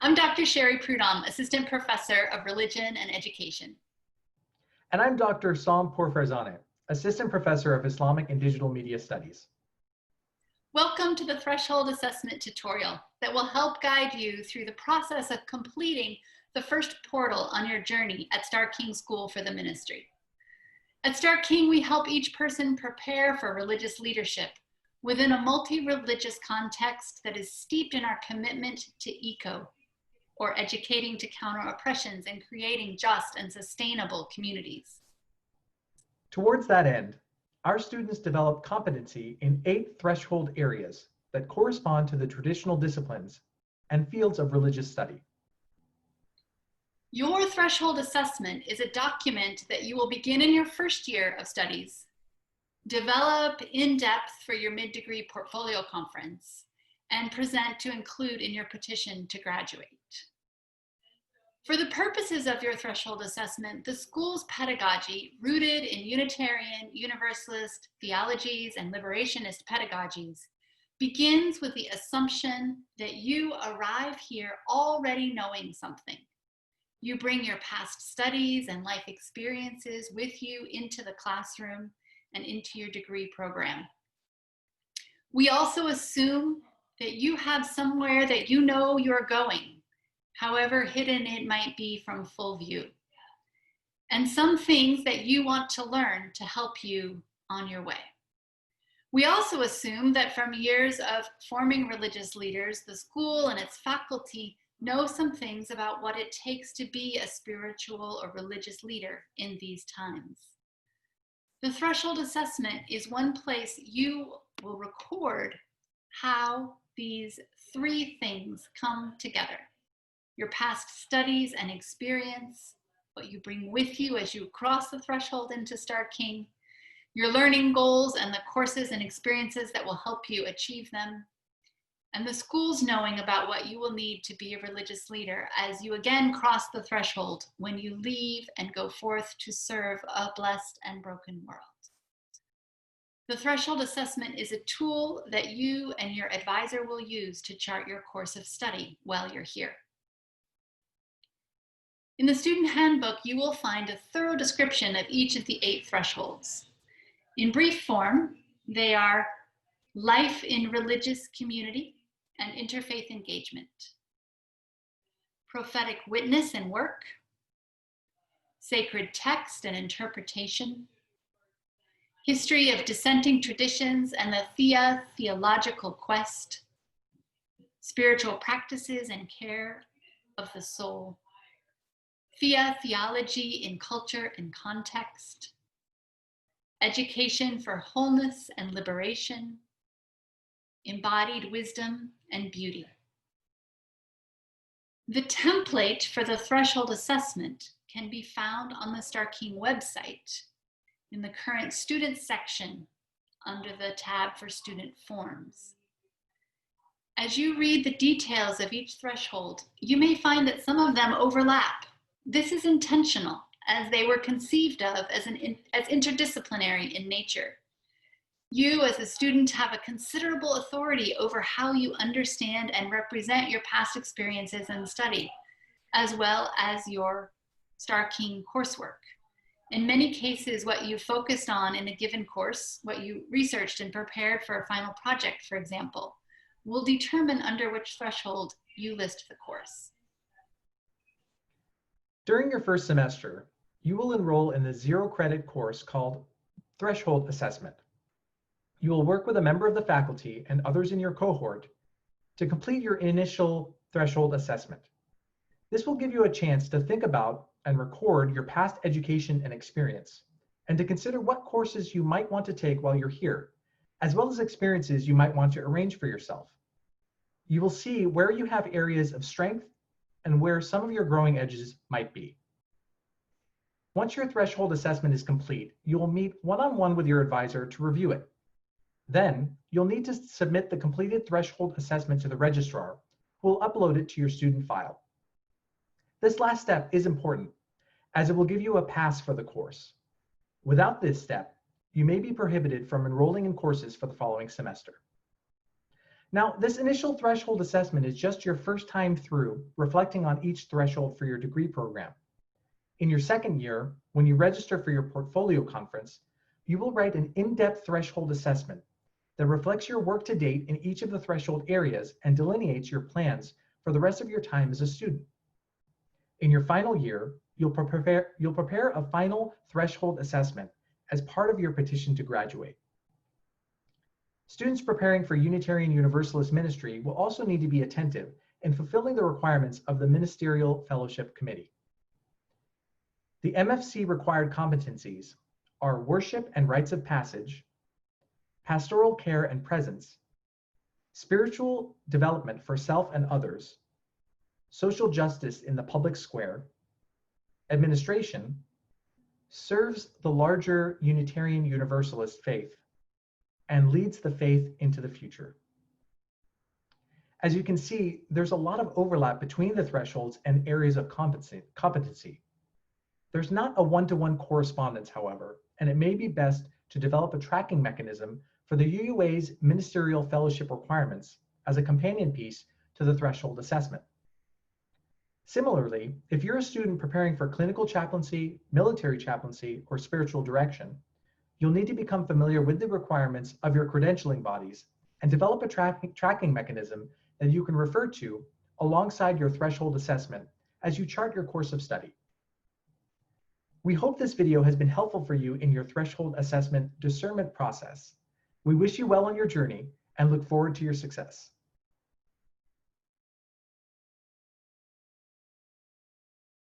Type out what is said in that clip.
I'm Dr. Sherry Prudhomme, Assistant Professor of Religion and Education. And I'm Dr. Sam Porfarzaneh, Assistant Professor of Islamic and Digital Media Studies. Welcome to the Threshold Assessment tutorial that will help guide you through the process of completing the first portal on your journey at Starr King School for the Ministry. At Starr King, we help each person prepare for religious leadership within a multi-religious context that is steeped in our commitment to ECO, or educating to counter oppressions and creating just and sustainable communities. Towards that end, our students develop competency in 8 threshold areas that correspond to the traditional disciplines and fields of religious study. Your threshold assessment is a document that you will begin in your first year of studies, develop in depth for your mid-degree portfolio conference, and present to include in your petition to graduate. For the purposes of your threshold assessment, the school's pedagogy, rooted in Unitarian, Universalist theologies and liberationist pedagogies, begins with the assumption that you arrive here already knowing something. You bring your past studies and life experiences with you into the classroom and into your degree program. We also assume that you have somewhere that you know you're going, however hidden it might be from full view, and some things that you want to learn to help you on your way. We also assume that from years of forming religious leaders, the school and its faculty know some things about what it takes to be a spiritual or religious leader in these times. The threshold assessment is one place you will record how these 3 things come together: your past studies and experience, what you bring with you as you cross the threshold into Starr King, your learning goals and the courses and experiences that will help you achieve them, and the school's knowing about what you will need to be a religious leader as you again cross the threshold when you leave and go forth to serve a blessed and broken world. The threshold assessment is a tool that you and your advisor will use to chart your course of study while you're here. In the student handbook, you will find a thorough description of each of the 8 thresholds. In brief form, they are life in religious community and interfaith engagement, prophetic witness and work, sacred text and interpretation, history of dissenting traditions and the theological quest, spiritual practices and care of the soul, theology in culture and context, education for wholeness and liberation, embodied wisdom and beauty. The template for the threshold assessment can be found on the Starr King website in the current students section under the tab for student forms. As you read the details of each threshold, you may find that some of them overlap. This is intentional, as they were conceived of as interdisciplinary in nature. You as a student have a considerable authority over how you understand and represent your past experiences and study, as well as your Starr King coursework. In many cases, what you focused on in a given course, what you researched and prepared for a final project, for example, will determine under which threshold you list the course. During your first semester, you will enroll in the 0-credit course called Threshold Assessment. You will work with a member of the faculty and others in your cohort to complete your initial threshold assessment. This will give you a chance to think about and record your past education and experience, and to consider what courses you might want to take while you're here, as well as experiences you might want to arrange for yourself. You will see where you have areas of strength and where some of your growing edges might be. Once your threshold assessment is complete, you will meet one-on-one with your advisor to review it. Then, you'll need to submit the completed threshold assessment to the registrar, who will upload it to your student file. This last step is important, as it will give you a pass for the course. Without this step, you may be prohibited from enrolling in courses for the following semester. Now, this initial threshold assessment is just your first time through reflecting on each threshold for your degree program. In your second year, when you register for your portfolio conference, you will write an in-depth threshold assessment that reflects your work to date in each of the threshold areas and delineates your plans for the rest of your time as a student. In your final year, you'll prepare a final threshold assessment as part of your petition to graduate. Students preparing for Unitarian Universalist ministry will also need to be attentive in fulfilling the requirements of the Ministerial Fellowship Committee. The MFC required competencies are worship and rites of passage, pastoral care and presence, spiritual development for self and others, social justice in the public square, administration, serves the larger Unitarian Universalist faith, and leads the faith into the future. As you can see, there's a lot of overlap between the thresholds and areas of competency. There's not a one-to-one correspondence, however, and it may be best to develop a tracking mechanism for the UUA's ministerial fellowship requirements as a companion piece to the threshold assessment. Similarly, if you're a student preparing for clinical chaplaincy, military chaplaincy, or spiritual direction, you'll need to become familiar with the requirements of your credentialing bodies and develop a tracking mechanism that you can refer to alongside your threshold assessment as you chart your course of study. We hope this video has been helpful for you in your threshold assessment discernment process. We wish you well on your journey and look forward to your success.